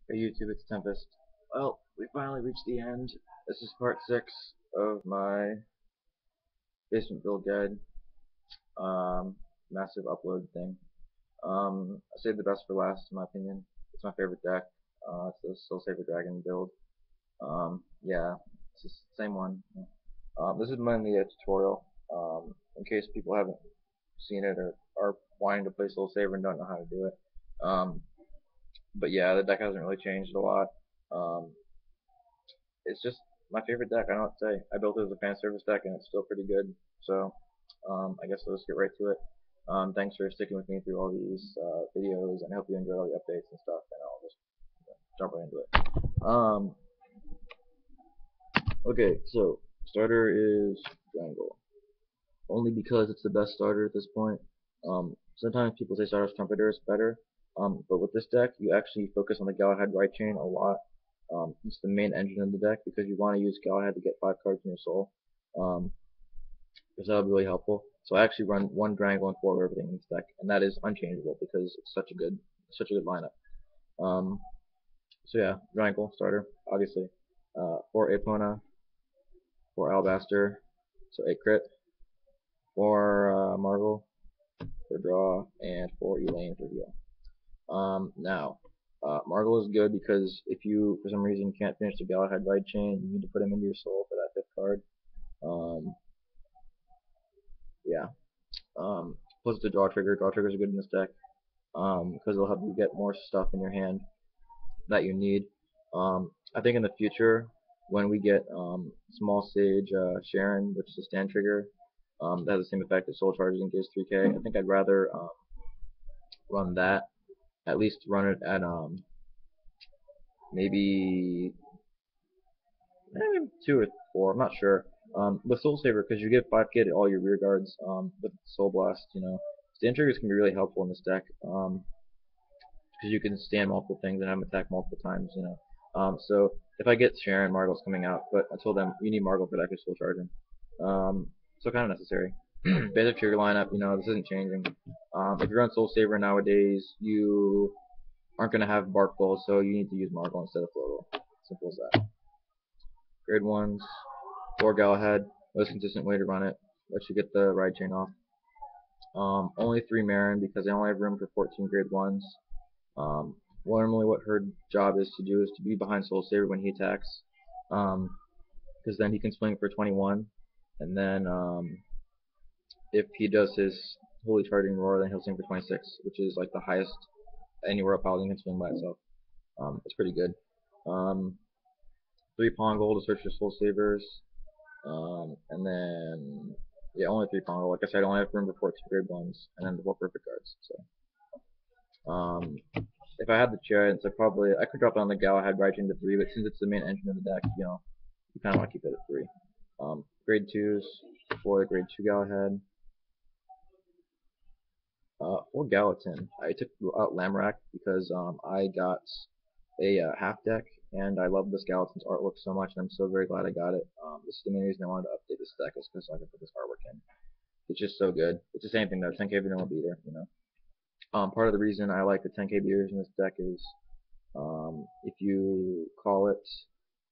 Hey YouTube, it's Tempest. Well, we finally reached the end. This is part 6 of my basement build guide. Massive upload thing. I saved the best for last, in my opinion. It's my favorite deck. It's the Soul Saver Dragon build. Yeah, it's the same one. This is mainly a tutorial, in case people haven't seen it or are wanting to play Soul Saver and don't know how to do it. Um, but yeah, the deck hasn't really changed a lot. Um, it's just my favorite deck. I don't know what to say. I built it as a fan service deck, and it's still pretty good. So I guess we'll just get right to it. Thanks for sticking with me through all these videos, and I hope you enjoyed all the updates and stuff. And I'll just jump right into it. Okay, so starter is Triangle, only because it's the best starter at this point. Sometimes people say Stardust Trumpeter is better, but with this deck, you actually focus on the Galahad right chain a lot. It's the main engine of the deck because you want to use Galahad to get 5 cards in your soul. Um, because that'll be really helpful. So I actually run 1 Drangle and 4 everything in this deck, and that is unchangeable because it's such a good lineup. Um, so yeah, Drangle starter, obviously. 4 Epona, 4 Alabaster, so 8 crit, 4 Marvel for draw, and 4 Elaine for heal. Now, Marvel is good because if you, for some reason, can't finish the Galahad right chain, you need to put him into your soul for that 5th card. Um, yeah. Plus it's a draw trigger. Draw triggers are good in this deck because they'll help you get more stuff in your hand that you need. I think in the future, when we get Small Sage Sharon, which is a stand trigger, that has the same effect as Soul Charges and gives 3k. I think I'd rather run that. At least run it at maybe 2 or 4. I'm not sure. With Soul Saver, because you get 5k to all your rear guards with Soul Blast, stand triggers can be really helpful in this deck. Because you can stand multiple things and have them attack multiple times. So if I get Sharon, Margot's coming out, but until then, you need Margot for that because full charging. So kind of necessary. Basic trigger lineup, this isn't changing. If you're on Soul Saver nowadays, you aren't going to have Bark Bowl, so you need to use Margot instead of Floatle. Simple as that. Grade 1s, 4 Galahad, most consistent way to run it. Let you get the ride chain off. Only 3 Marin because I only have room for 14 grade 1s. Normally what her job is to do is to be behind Soul Saver when he attacks, because then he can swing for 21, and then if he does his Holy Charging Roar, then he'll swing for 26, which is like the highest any Royal Paladin can swing by itself. It's pretty good. 3 Pawn Gold to search for Soul Savers, and then yeah, only 3 Pawn Gold. Like I said, I only have room for 14 grade 1s, and then the 4 perfect cards. So if I had the chance, I could drop down the Galahad right into 3, but since it's the main engine of the deck, you kind of want to keep it at 3. Grade 2s for the grade 2 Galahad. For Gallatin, I took out Lamrak because I got a half deck, and I love this Gallatin's artwork so much, and I'm so very glad I got it. This is the main reason I wanted to update this deck, is because I can put this artwork in. It's just so good. It's the same thing though, 10k vanilla beater. Part of the reason I like the 10k beaters in this deck is if you call it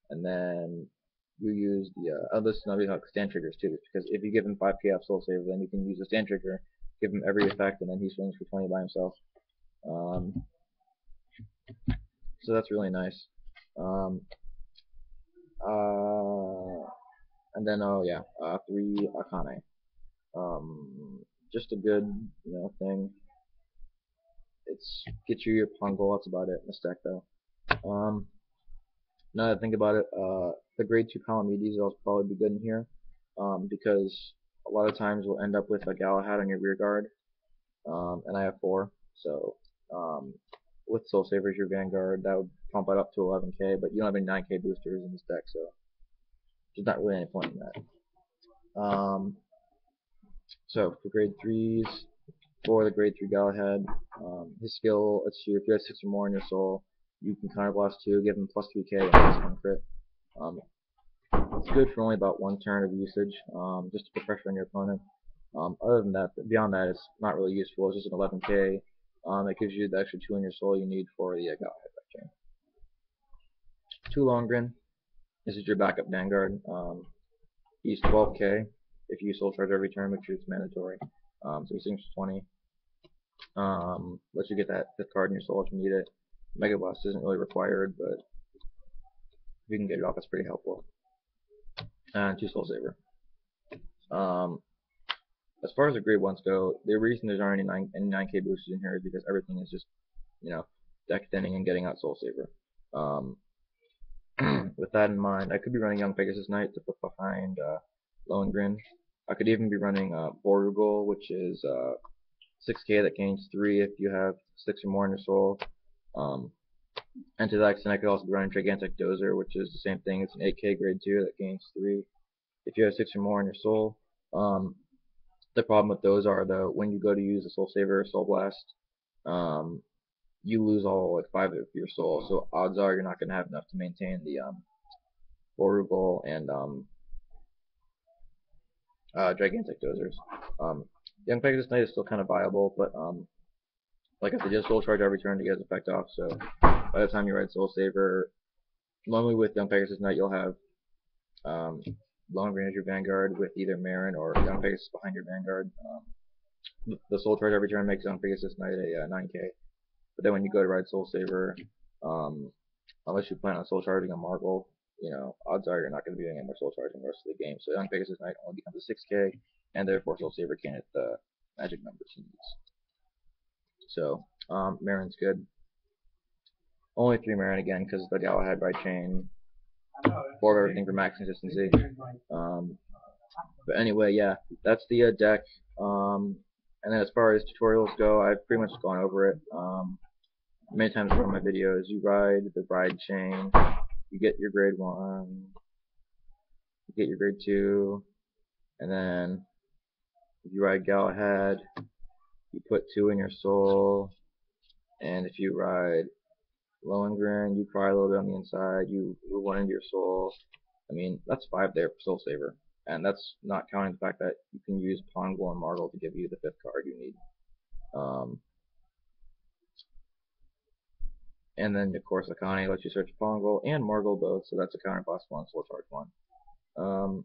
and then you use the this is like stand triggers too, because if you give him 5k off Soul Save, then you can use the stand trigger, give him every effect, and then he swings for 20 by himself. Um, so that's really nice. Um, and then oh yeah, 3 Akane. Just a good thing. It's get you your Pongo. That's about it in this deck though. Um, Now that I think about it, the grade 2 Palamedes will probably be good in here, because a lot of times we'll end up with a Galahad on your rear guard, and I have 4, so with Soul Savers your Vanguard, that would pump it up to 11k, but you don't have any 9k boosters in this deck, so there's not really any point in that. So for grade 3s, for the grade 3 Galahad, his skill, let's see, if you have 6 or more in your soul, you can counterblast 2, give him plus 3k and plus 1 crit. It's good for only about 1 turn of usage, just to put pressure on your opponent. Other than that, beyond that, it's not really useful. It's just an 11k. It gives you the extra 2 in your soul you need for the Galahad chain. 2 Longren. This is your backup Vanguard. He's 12k if you soul charge every turn, which is mandatory. So he sinks 20. Lets you get that 5th card in your soul if you need it. Mega Blast isn't really required, but if you can get it off, that's pretty helpful. And 2 Soul Saver. As far as the grade 1s go, the reason there's aren't any 9k boosters in here is because everything is just, deck thinning and getting out Soul Saver. With that in mind, I could be running Young Pegasus Knight to put behind Lohengrin. I could even be running Borugol, which is 6k that gains 3 if you have 6 or more in your soul. And to that extent, I could also be running Gigantic Dozer, which is the same thing. It's an 8k grade 2 that gains 3 if you have 6 or more in your soul. The problem with those are, though, when you go to use a Soul Saver or Soul Blast, you lose all like 5 of your soul. So odds are you're not going to have enough to maintain the Borugol and Gigantic Dozers. Young Pegasus Knight is still kind of viable, but like I said, just Soul Charge every turn to get his effect off. So by the time you ride Soul Saver, normally with Young Pegasus Knight you'll have Lohengrin as your Vanguard with either Marin or Young Pegasus behind your Vanguard. The Soul Charge every turn makes Young Pegasus Knight a 9k. But then when you go to ride Soul Saver, unless you plan on Soul Charging a Marvel, odds are you're not going to be doing any more Soul Charging the rest of the game. So Young Pegasus Knight only becomes a 6k, and therefore Soul Saver can't hit the magic numbers he needs. So Marin's good. Only 3 Marin again because the Galahad by chain. 4 of everything for max consistency. But anyway, yeah, that's the deck. And then as far as tutorials go, I've pretty much gone over it. Many times in my videos, you ride the ride chain, you get your grade 1, you get your grade 2, and then if you ride Galahad, you put 2 in your soul, and if you ride Lohengrin, you cry a little bit on the inside, you move 1 into your soul. I mean, that's 5 there for Soul Saver, and that's not counting the fact that you can use Pongol and Margol to give you the 5th card you need. And then, of course, Akane lets you search Pongol and Margol both, so that's a counter boss 1, Soul Charge 1.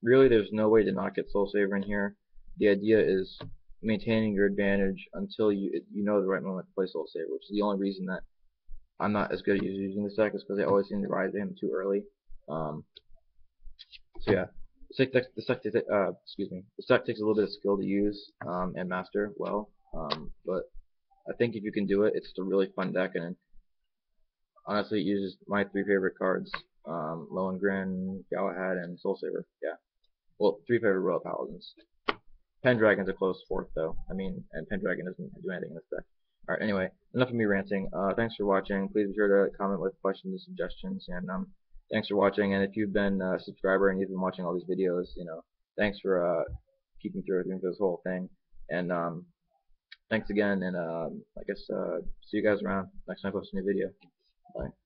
Really, there's no way to not get Soul Saver in here. The idea is maintaining your advantage until you know the right moment to play Soul Saver, which is the only reason that I'm not as good at using this deck, is because I always seem to ride him too early. So yeah, the deck takes a little bit of skill to use and master well, but I think if you can do it, it's a really fun deck, and honestly, it uses my 3 favorite cards: Lohengrin, Galahad, and Soul Saver. Yeah, well, 3 favorite Royal Paladins. Pendragon's a close 4th, though. I mean, and Pendragon doesn't do anything in this deck. Alright, anyway, enough of me ranting. Thanks for watching. Please be sure to comment with questions and suggestions. And thanks for watching. And if you've been a subscriber and you've been watching all these videos, thanks for keeping through this whole thing. And thanks again. And I guess see you guys around next time I post a new video. Bye.